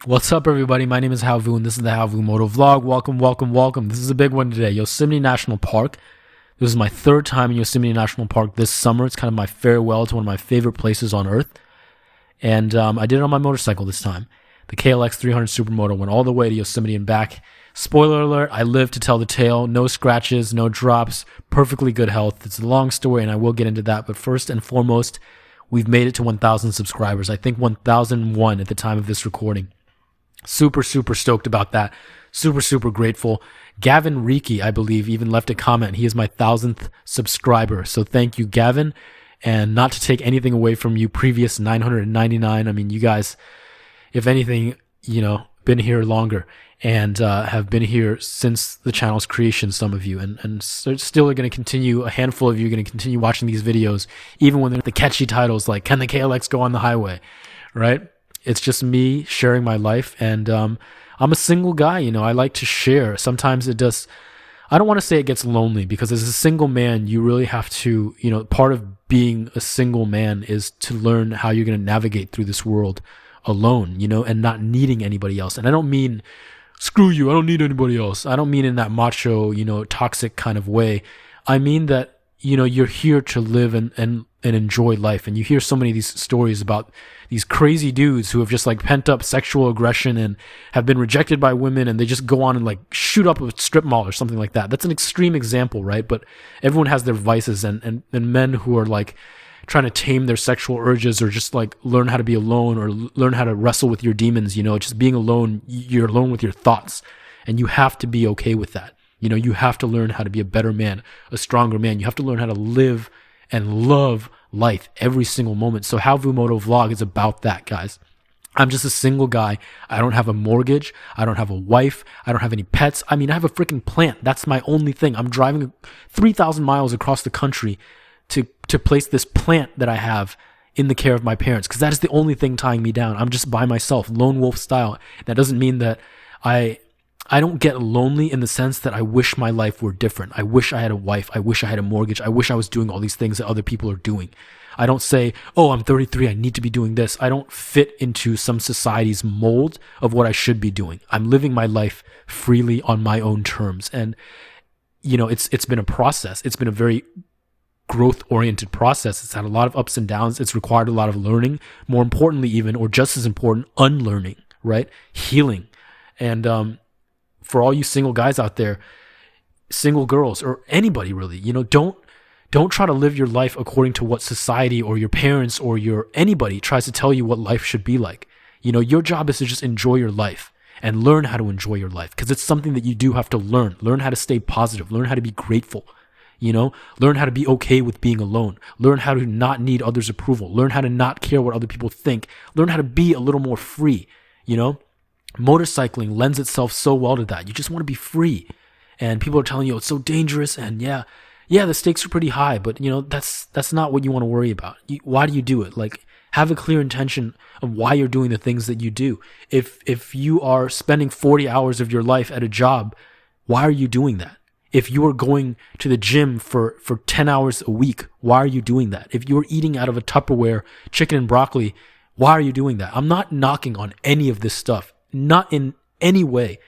What's up, everybody? My name is Halvu, and this is the Halvu Moto Vlog. Welcome. This is a big one today. Yosemite National Park. This is my third time in Yosemite National Park this summer. It's kind of my farewell to one of my favorite places on earth. And I did it on my motorcycle this time. The KLX300 Supermoto went all the way to Yosemite and back. Spoiler alert, I lived to tell the tale. No scratches, no drops, perfectly good health. It's a long story, and I will get into that. But first and foremost, we've made it to 1,000 subscribers. I think 1,001 at the time of this recording. Super stoked about that. Super grateful. Gavin Reiki, I believe, even left a comment. He is my 1,000th subscriber. So thank you, Gavin. And not to take anything away from you previous 999. I mean, you guys, if anything, been here longer and have been here since the channel's creation, some of you. And still are going to continue, a handful of you are going to continue watching these videos, even when they're the catchy titles like, Can the KLX Go on the Highway? Right? It's just me sharing my life, and I'm a single guy, I like to share. Sometimes I don't want to say it gets lonely, because as a single man, you really have to, part of being a single man is to learn how you're going to navigate through this world alone, and not needing anybody else. And I don't mean, screw you, I don't need anybody else. I don't mean in that macho, toxic kind of way. I mean that, you're here to live and enjoy life. And you hear so many of these stories about these crazy dudes who have just like pent up sexual aggression and have been rejected by women, and they just go on and like shoot up a strip mall or something like that. That's an extreme example, right? But everyone has their vices, and men who are like trying to tame their sexual urges, or just like learn how to be alone, or learn how to wrestle with your demons, just being alone. You're alone with your thoughts, and you have to be okay with that. You have to learn how to be a better man, a stronger man. You have to learn how to live and love life every single moment. So Halvu Moto Vlog is about that, guys. I'm just a single guy. I don't have a mortgage. I don't have a wife. I don't have any pets. I mean, I have a freaking plant. That's my only thing. I'm driving 3,000 miles across the country to place this plant that I have in the care of my parents, because that is the only thing tying me down. I'm just by myself, lone wolf style. That doesn't mean that I don't get lonely in the sense that I wish my life were different. I wish I had a wife. I wish I had a mortgage. I wish I was doing all these things that other people are doing. I don't say, oh, I'm 33, I need to be doing this. I don't fit into some society's mold of what I should be doing. I'm living my life freely on my own terms. And, it's been a process. It's been a very growth-oriented process. It's had a lot of ups and downs. It's required a lot of learning. More importantly, even, or just as important, unlearning, right? Healing. And, for all you single guys out there, single girls, or anybody really, don't try to live your life according to what society or your parents or anybody tries to tell you what life should be like. Your job is to just enjoy your life and learn how to enjoy your life, because it's something that you do have to learn. Learn how to stay positive. Learn how to be grateful. Learn how to be okay with being alone. Learn how to not need others' approval. Learn how to not care what other people think. Learn how to be a little more free, Motorcycling lends itself so well to that. You just want to be free. And people are telling you, it's so dangerous. And yeah, the stakes are pretty high, but that's not what you want to worry about. Why do you do it? Like, have a clear intention of why you're doing the things that you do. If you are spending 40 hours of your life at a job, why are you doing that? If you are going to the gym for 10 hours a week, why are you doing that? If you're eating out of a Tupperware chicken and broccoli, why are you doing that? I'm not knocking on any of this stuff. Not in any way,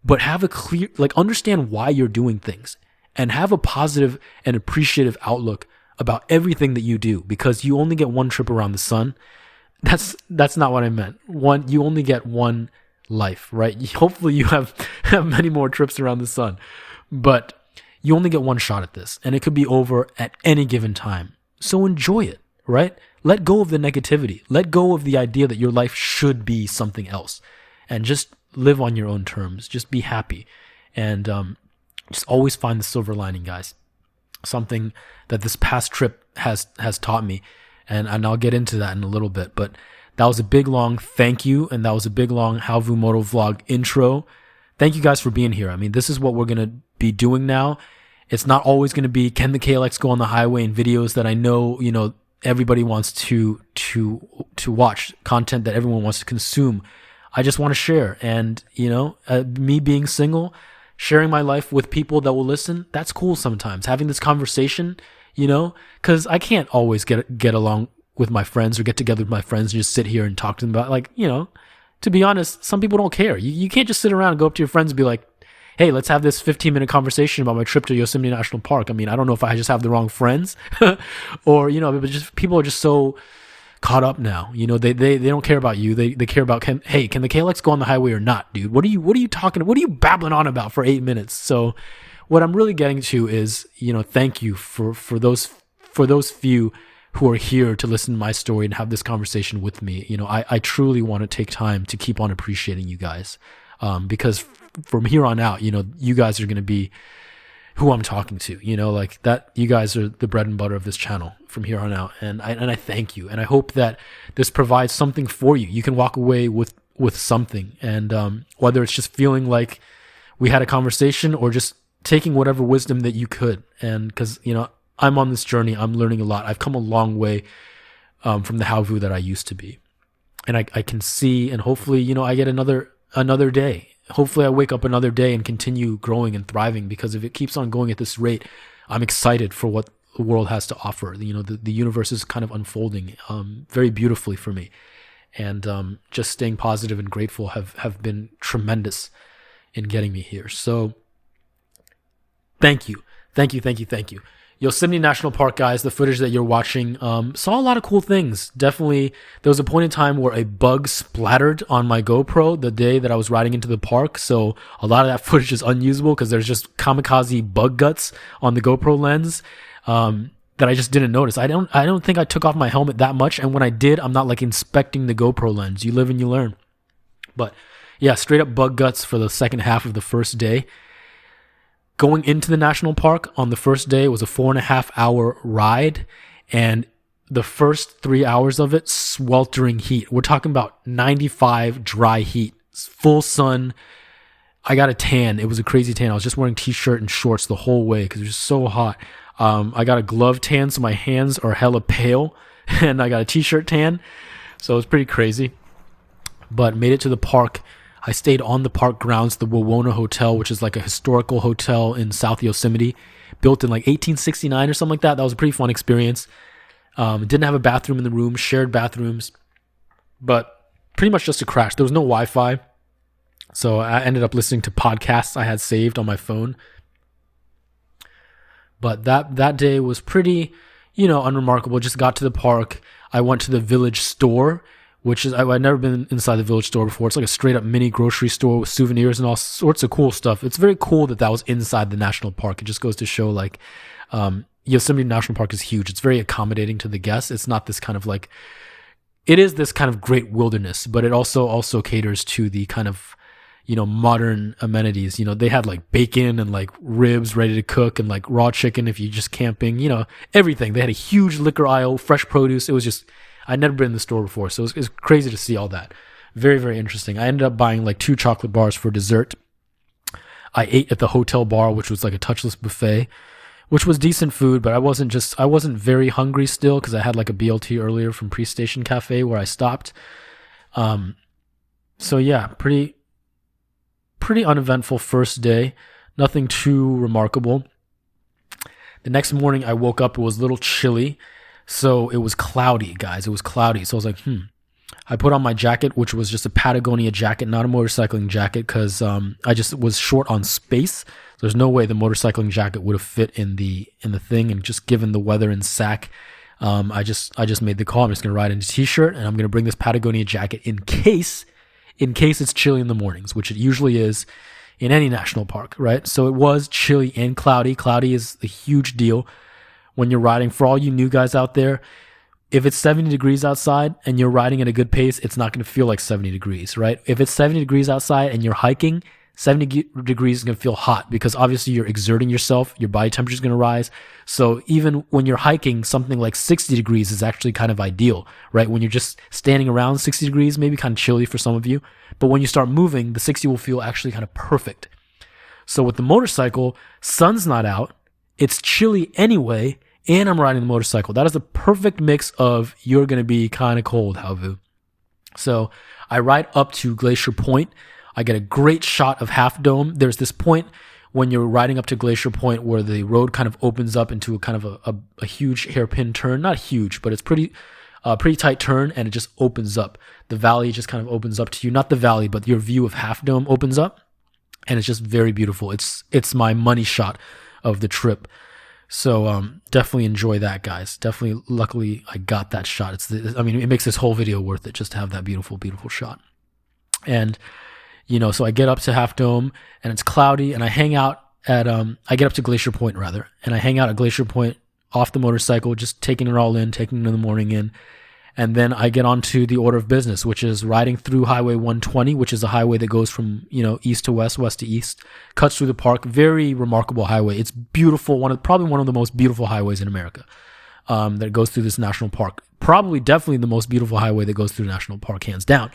but have a clear, understand why you're doing things, and have a positive and appreciative outlook about everything that you do, because you only get one trip around the sun. That's not what I meant. You only get one life, right? Hopefully you have many more trips around the sun, but you only get one shot at this, and it could be over at any given time. So enjoy it, right? Let go of the negativity. Let go of the idea that your life should be something else. And just live on your own terms. Just be happy. And just always find the silver lining, guys. Something that this past trip has taught me. And I'll get into that in a little bit. But that was a big, long thank you. And that was a big, long Halvu Moto Vlog intro. Thank you guys for being here. I mean, this is what we're going to be doing now. It's not always going to be, can the KLX go on the highway, in videos that I know, everybody wants to watch, content that everyone wants to consume. I just want to share. And, me being single, sharing my life with people that will listen, that's cool sometimes. Having this conversation, because I can't always get along with my friends or get together with my friends and just sit here and talk to them about, to be honest, some people don't care. You can't just sit around and go up to your friends and be like, hey, let's have this 15-minute conversation about my trip to Yosemite National Park. I mean, I don't know if I just have the wrong friends or, but just people are just so caught up now. They don't care about you. They care about, can the KLX go on the highway or not, dude? What are you babbling on about for 8 minutes? So what I'm really getting to is, thank you for those few who are here to listen to my story and have this conversation with me. I truly want to take time to keep on appreciating you guys. Because from here on out, you guys are going to be who I'm talking to, like that. You guys are the bread and butter of this channel from here on out. And I thank you. And I hope that this provides something for you. You can walk away with something. And, whether it's just feeling like we had a conversation or just taking whatever wisdom that you could. And cause I'm on this journey. I'm learning a lot. I've come a long way, from the Haovu that I used to be. And I can see, and hopefully, I get another day. Hopefully I wake up another day and continue growing and thriving, because if it keeps on going at this rate, I'm excited for what the world has to offer. The universe is kind of unfolding very beautifully for me. And just staying positive and grateful have been tremendous in getting me here. So thank you. Yosemite National Park, guys, the footage that you're watching, saw a lot of cool things. Definitely, there was a point in time where a bug splattered on my GoPro the day that I was riding into the park. So a lot of that footage is unusable because there's just kamikaze bug guts on the GoPro lens that I just didn't notice. I don't think I took off my helmet that much. And when I did, I'm not like inspecting the GoPro lens. You live and you learn. But yeah, straight up bug guts for the second half of the first day. Going into the national park on the first day was a 4.5 hour ride, and the first 3 hours of it, sweltering heat. We're talking about 95 dry heat, full sun. I got a tan. It was a crazy tan. I was just wearing t-shirt and shorts the whole way because it was so hot. I got a glove tan, so my hands are hella pale, and I got a t-shirt tan, so it was pretty crazy. But made it to the park. I stayed on the park grounds, the Wawona Hotel, which is like a historical hotel in South Yosemite, built in like 1869 or something like that. That was a pretty fun experience. Didn't have a bathroom in the room, shared bathrooms, but pretty much just a crash. There was no Wi-Fi, so I ended up listening to podcasts I had saved on my phone. But that day was pretty, unremarkable. Just got to the park. I went to the village store, which is, I'd never been inside the village store before. It's like a straight up mini grocery store with souvenirs and all sorts of cool stuff. It's very cool that was inside the national park. It just goes to show like, Yosemite National Park is huge. It's very accommodating to the guests. It's not this kind of like, it is this kind of great wilderness, but it also caters to the kind of, modern amenities. They had like bacon and like ribs ready to cook and like raw chicken if you're just camping, everything. They had a huge liquor aisle, fresh produce. It was just, I'd never been in the store before, so it was crazy to see all that. Very, very interesting. I ended up buying like 2 chocolate bars for dessert. I ate at the hotel bar, which was like a touchless buffet, which was decent food, but I wasn't very hungry still because I had like a BLT earlier from Pre-Station Cafe where I stopped. So yeah, pretty uneventful first day. Nothing too remarkable. The next morning I woke up, it was a little chilly. So it was cloudy, guys. It was cloudy. So I was like, I put on my jacket, which was just a Patagonia jacket, not a motorcycling jacket, because I just was short on space. There's no way the motorcycling jacket would have fit in the thing. And just given the weather in Sac, I just made the call. I'm just gonna ride in a t-shirt, and I'm gonna bring this Patagonia jacket in case it's chilly in the mornings, which it usually is in any national park, right? So it was chilly and cloudy. Cloudy is a huge deal when you're riding. For all you new guys out there, if it's 70 degrees outside and you're riding at a good pace, it's not going to feel like 70 degrees, right? If it's 70 degrees outside and you're hiking, 70 degrees is going to feel hot because obviously you're exerting yourself. Your body temperature is going to rise. So even when you're hiking, something like 60 degrees is actually kind of ideal, right? When you're just standing around 60 degrees, maybe kind of chilly for some of you. But when you start moving, the 60 will feel actually kind of perfect. So with the motorcycle, sun's not out. It's chilly anyway, and I'm riding the motorcycle. That is the perfect mix of you're going to be kind of cold, Haovu. So I ride up to Glacier Point. I get a great shot of Half Dome. There's this point when you're riding up to Glacier Point where the road kind of opens up into a kind of a huge hairpin turn. Not huge, but it's pretty, pretty tight turn, and it just opens up. The valley just kind of opens up to you. Not the valley, but your view of Half Dome opens up, and it's just very beautiful. It's my money shot of the trip. So definitely enjoy that, guys. Definitely, luckily, I got that shot. It makes this whole video worth it just to have that beautiful, beautiful shot. And so I get up to Half Dome, and it's cloudy, and I hang out at I get up to Glacier Point rather, and I hang out at Glacier Point off the motorcycle, just taking it all in, taking the morning in. And then I get onto the order of business, which is riding through Highway 120, which is a highway that goes from, east to west, west to east, cuts through the park. Very remarkable highway. It's beautiful. Probably one of the most beautiful highways in America that goes through this national park. Definitely the most beautiful highway that goes through the national park, hands down.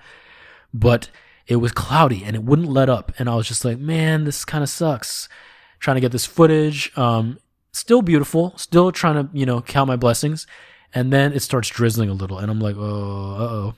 But it was cloudy and it wouldn't let up. And I was just like, man, this kind of sucks. Trying to get this footage. Still beautiful. Still trying to, count my blessings. And then it starts drizzling a little, and I'm like, oh.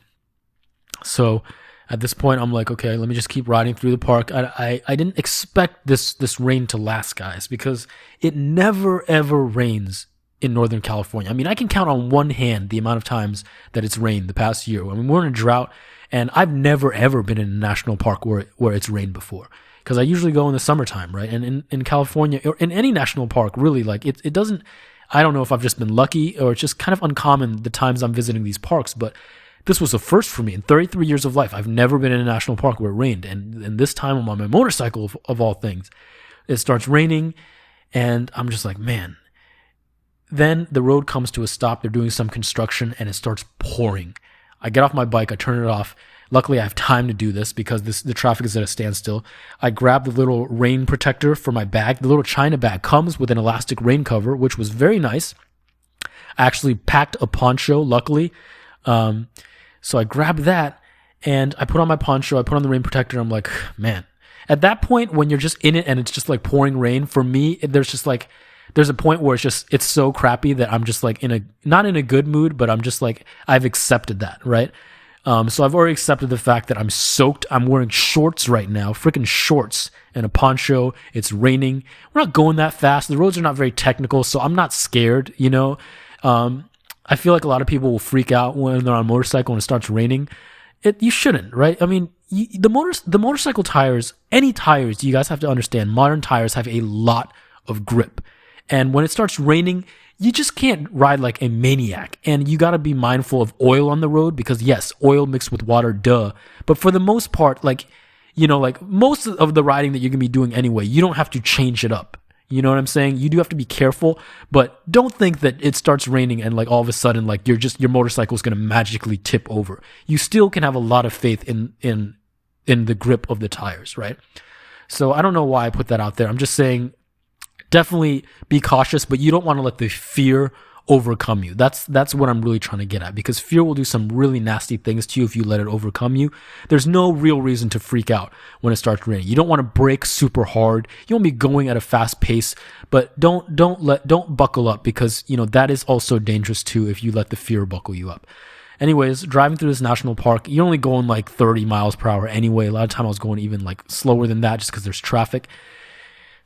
So at this point, I'm like, okay, let me just keep riding through the park. I didn't expect this rain to last, guys, because it never, ever rains in Northern California. I can count on one hand the amount of times that it's rained the past year. We're in a drought, and I've never, ever been in a national park where it's rained before, because I usually go in the summertime, right? And in California, or in any national park, really, like it doesn't... I don't know if I've just been lucky or it's just kind of uncommon the times I'm visiting these parks, but this was a first for me in 33 years of life. I've never been in a national park where it rained. And this time I'm on my motorcycle of all things. It starts raining and I'm just like, man. Then the road comes to a stop. They're doing some construction and it starts pouring. I get off my bike. I turn it off. Luckily, I have time to do this because the traffic is at a standstill. I grab the little rain protector for my bag. The little China bag comes with an elastic rain cover, which was very nice. I actually packed a poncho, luckily. So I grabbed that and I put on my poncho. I put on the rain protector. I'm like, man. At that point, when you're just in it and it's just like pouring rain, for me, there's a point where it's so crappy that I'm just like not in a good mood, but I'm just like, I've accepted that, right? So I've already accepted the fact that I'm soaked. I'm wearing shorts right now, freaking shorts and a poncho. It's raining. We're not going that fast. The roads are not very technical, so I'm not scared, I feel like a lot of people will freak out when they're on a motorcycle and it starts raining. You shouldn't, right? The motorcycle tires, any tires, you guys have to understand, modern tires have a lot of grip. And when it starts raining, you just can't ride like a maniac, and you got to be mindful of oil on the road because yes, oil mixed with water, duh. But for the most part, like most of the riding that you're going to be doing anyway, you don't have to change it up. You know what I'm saying? You do have to be careful, but don't think that it starts raining and like all of a sudden, like your motorcycle is going to magically tip over. You still can have a lot of faith in the grip of the tires, right? So I don't know why I put that out there. I'm just saying, definitely be cautious, but you don't want to let the fear overcome you. That's what I'm really trying to get at, because fear will do some really nasty things to you if you let it overcome you. There's no real reason to freak out when it starts raining. You don't want to brake super hard. You want to be going at a fast pace, but don't buckle up, because that is also dangerous too if you let the fear buckle you up. Anyways, driving through this national park, you're only going like 30 miles per hour anyway. A lot of time I was going even like slower than that just because there's traffic.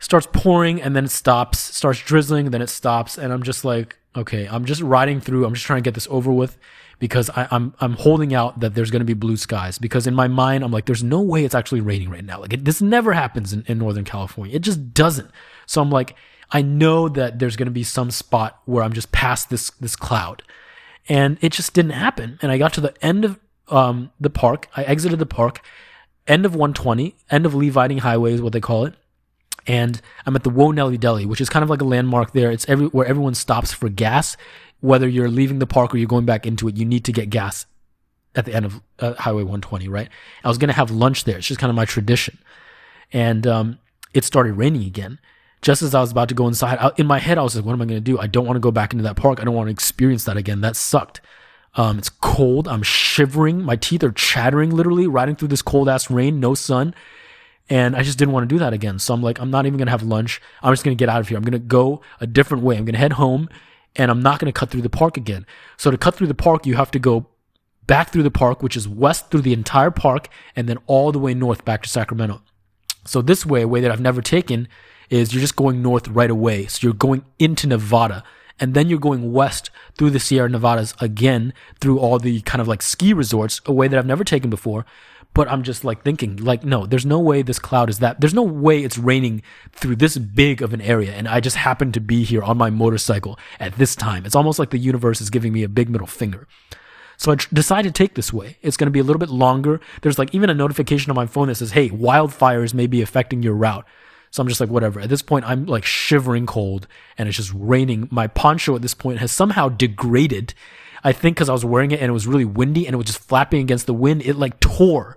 Starts pouring and then it stops. Starts drizzling and then it stops, and I'm just like, okay, I'm just riding through. I'm just trying to get this over with, because I'm holding out that there's going to be blue skies, because in my mind I'm like, there's no way it's actually raining right now. Like this never happens in Northern California. It just doesn't. So I'm like, I know that there's going to be some spot where I'm just past this cloud, and it just didn't happen. And I got to the end of the park. I exited the park, end of 120, end of Lee Vining Highway is what they call it. And I'm at the Whoa Nelly Deli, which is kind of like a landmark there. It's where everyone stops for gas. Whether you're leaving the park or you're going back into it, you need to get gas at the end of Highway 120, right? I was going to have lunch there. It's just kind of my tradition. And it started raining again. Just as I was about to go inside, in my head, I was like, what am I going to do? I don't want to go back into that park. I don't want to experience that again. That sucked. It's cold. I'm shivering. My teeth are chattering, literally, riding through this cold-ass rain, no sun. And I just didn't want to do that again. So I'm like, I'm not even going to have lunch. I'm just going to get out of here. I'm going to go a different way. I'm going to head home, and I'm not going to cut through the park again. So to cut through the park, you have to go back through the park, which is west through the entire park, and then all the way north back to Sacramento. So this way, a way that I've never taken, is you're just going north right away. So you're going into Nevada, And then you're going west through the Sierra Nevadas again, through all the kind of like ski resorts, a way that I've never taken before. But I'm just like thinking, like, no, there's no way this cloud is that. There's no way it's raining through this big of an area. And I just happen to be here on my motorcycle at this time. It's almost like the universe is giving me a big middle finger. So I decided to take this way. It's going to be a little bit longer. There's like even a notification on my phone that says, hey, wildfires may be affecting your route. So I'm just like, whatever. At this point, I'm like shivering cold and it's just raining. My poncho at this point has somehow degraded. I think because I was wearing it and it was really windy and it was just flapping against the wind. It like tore.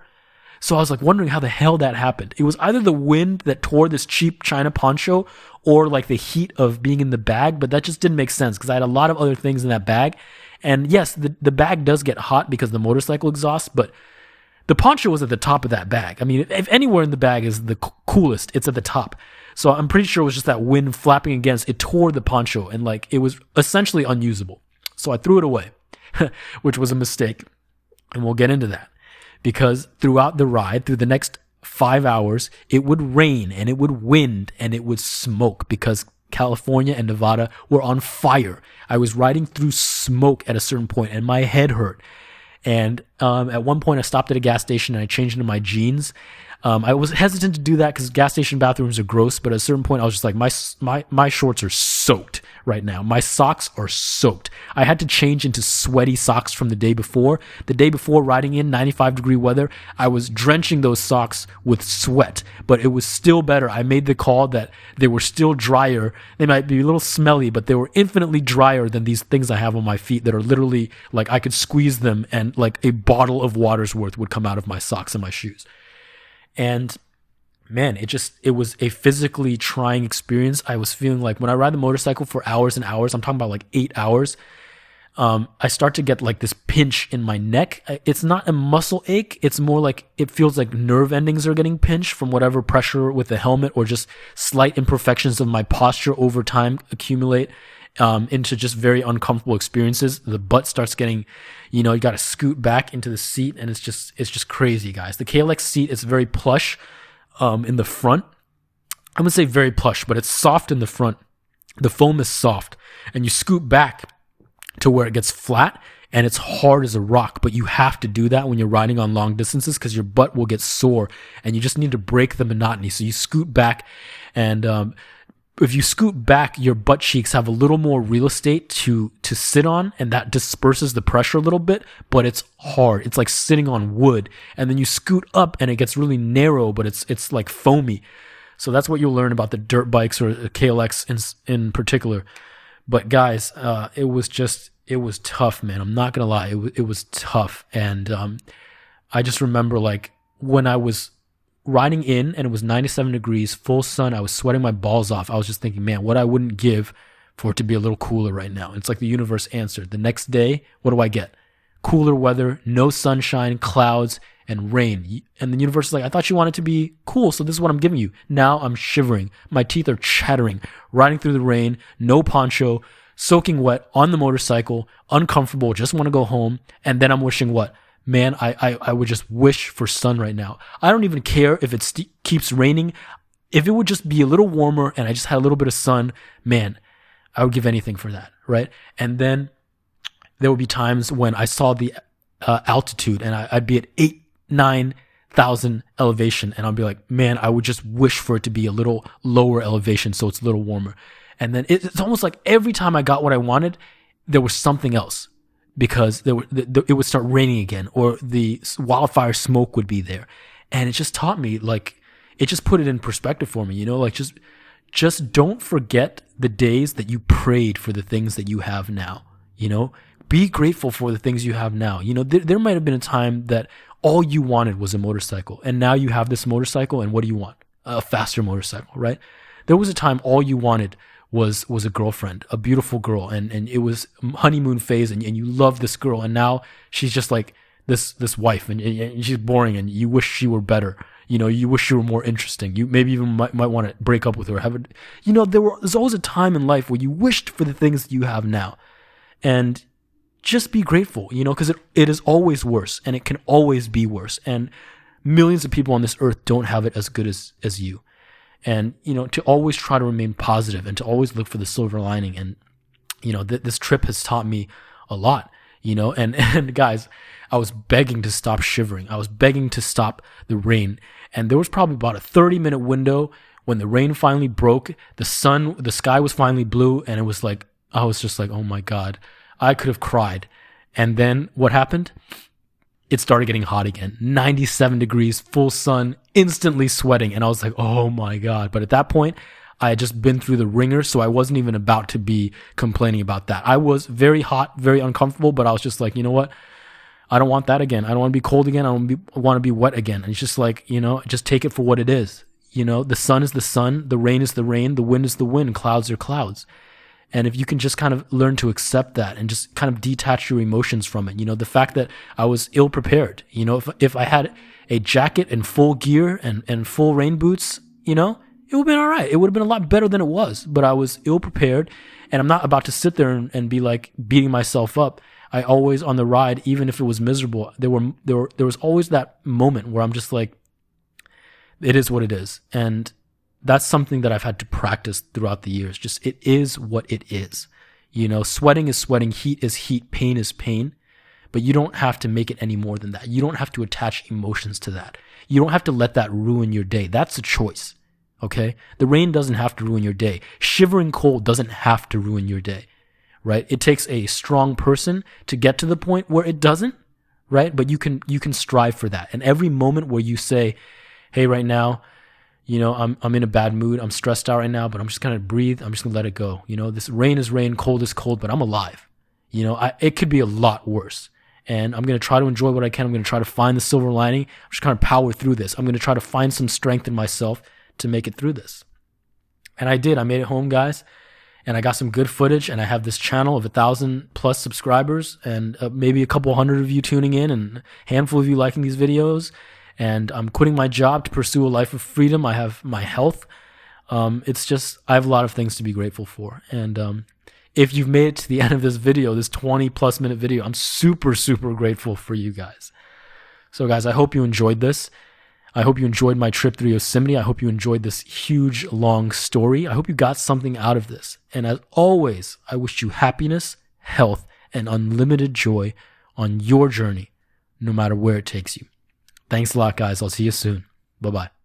So I was like wondering how the hell that happened. It was either the wind that tore this cheap China poncho or like the heat of being in the bag, but that just didn't make sense because I had a lot of other things in that bag. And yes, the bag does get hot because of the motorcycle exhaust, but the poncho was at the top of that bag. I mean, if anywhere in the bag is the coolest, it's at the top. So I'm pretty sure it was just that wind flapping against, it tore the poncho and like it was essentially unusable. So I threw it away, which was a mistake. And we'll get into that. Because throughout the ride, through the next 5 hours, it would rain and it would wind and it would smoke because California and Nevada were on fire. I was riding through smoke at a certain point and my head hurt. And at one point I stopped at a gas station and I changed into my jeans. I was hesitant to do that because gas station bathrooms are gross, but at a certain point I was just like, my shorts are soaked right now. My socks are soaked. I had to change into sweaty socks from the day before. The day before, riding in 95-degree weather, I was drenching those socks with sweat, but it was still better. I made the call that they were still drier. They might be a little smelly, but they were infinitely drier than these things I have on my feet that are literally like I could squeeze them and like a bottle of water's worth would come out of my socks and my shoes. And man, it was a physically trying experience. I was feeling like when I ride the motorcycle for hours and hours, I'm talking about like 8 hours, I start to get like this pinch in my neck. It's not a muscle ache. It's more like it feels like nerve endings are getting pinched from whatever pressure with the helmet or just slight imperfections of my posture over time accumulate into just very uncomfortable experiences. The butt starts getting, you got to scoot back into the seat and it's just crazy, guys. The KLX seat is very plush in the front. I wouldn't say very plush, but it's soft in the front. The foam is soft and you scoot back to where it gets flat and it's hard as a rock, but you have to do that when you're riding on long distances because your butt will get sore and you just need to break the monotony. So you scoot back and, if you scoot back, your butt cheeks have a little more real estate to sit on, and that disperses the pressure a little bit, but it's hard. It's like sitting on wood. And then you scoot up and it gets really narrow, but it's like foamy. So that's what you'll learn about the dirt bikes or KLX in particular. But guys, it was tough, man. I'm not going to lie. It was tough. And I just remember like when I was riding in and it was 97 degrees, full sun, I was sweating my balls off. I was just thinking, man, what I wouldn't give for it to be a little cooler right now. It's like the universe answered. The next day, what do I get? Cooler weather, no sunshine, clouds, and rain. And the universe is like, I thought you wanted to be cool, so this is what I'm giving you. Now I'm shivering. My teeth are chattering, riding through the rain, no poncho, soaking wet on the motorcycle, uncomfortable, just want to go home. And then I'm wishing what? Man, I would just wish for sun right now. I don't even care if it keeps raining. If it would just be a little warmer and I just had a little bit of sun, man, I would give anything for that, right? And then there would be times when I saw the altitude and I'd be at 9,000 elevation and I'd be like, man, I would just wish for it to be a little lower elevation so it's a little warmer. And then it's almost like every time I got what I wanted, there was something else. Because it would start raining again or the wildfire smoke would be there. And it just taught me, like, it just put it in perspective for me, like just don't forget the days that you prayed for the things that you have now, be grateful for the things you have now. There might have been a time that all you wanted was a motorcycle and now you have this motorcycle and what do you want? A faster motorcycle, right? There was a time all you wanted was a girlfriend, a beautiful girl, and it was honeymoon phase, and you love this girl, and now she's just like this wife, and she's boring, and you wish she were better. You wish she were more interesting. You maybe even might want to break up with her. There's always a time in life where you wished for the things that you have now, and just be grateful, because it is always worse, and it can always be worse, and millions of people on this earth don't have it as good as you. And, to always try to remain positive and to always look for the silver lining. And this trip has taught me a lot, and guys, I was begging to stop shivering. I was begging to stop the rain. And there was probably about a 30-minute window when the rain finally broke, the sky was finally blue, and it was like, I was just like, oh my God, I could have cried. And then what happened? It started getting hot again. 97 degrees, full sun, instantly sweating. And I was like, oh my God. But at that point, I had just been through the ringer, so I wasn't even about to be complaining about that. I was very hot, very uncomfortable, but I was just like, you know what? I don't want that again. I don't want to be cold again. I want to be wet again. And it's just like, just take it for what it is. The sun is the sun, the rain is the rain, the wind is the wind, clouds are clouds. And if you can just kind of learn to accept that and just kind of detach your emotions from it, the fact that I was ill prepared, if I had a jacket and full gear and full rain boots, it would have been all right. It would have been a lot better than it was, but I was ill prepared, and I'm not about to sit there and be like beating myself up. I always, on the ride, even if it was miserable, there was always that moment where I'm just like, it is what it is. And that's something that I've had to practice throughout the years. Just, it is what it is. Sweating is sweating, heat is heat, pain is pain. But you don't have to make it any more than that. You don't have to attach emotions to that. You don't have to let that ruin your day. That's a choice, okay? The rain doesn't have to ruin your day. Shivering cold doesn't have to ruin your day, right? It takes a strong person to get to the point where it doesn't, right? But you can strive for that. And every moment where you say, hey, right now, I'm in a bad mood. I'm stressed out right now, but I'm just going to breathe. I'm just going to let it go. This rain is rain, cold is cold, but I'm alive. It could be a lot worse. And I'm going to try to enjoy what I can. I'm going to try to find the silver lining. I'm just going to power through this. I'm going to try to find some strength in myself to make it through this. And I did. I made it home, guys. And I got some good footage. And I have this channel of 1,000+ subscribers and maybe a couple hundred of you tuning in and a handful of you liking these videos. And I'm quitting my job to pursue a life of freedom. I have my health. It's just, I have a lot of things to be grateful for. And if you've made it to the end of this video, this 20+ minute video, I'm super, super grateful for you guys. So guys, I hope you enjoyed this. I hope you enjoyed my trip through Yosemite. I hope you enjoyed this huge, long story. I hope you got something out of this. And as always, I wish you happiness, health, and unlimited joy on your journey, no matter where it takes you. Thanks a lot, guys. I'll see you soon. Bye-bye.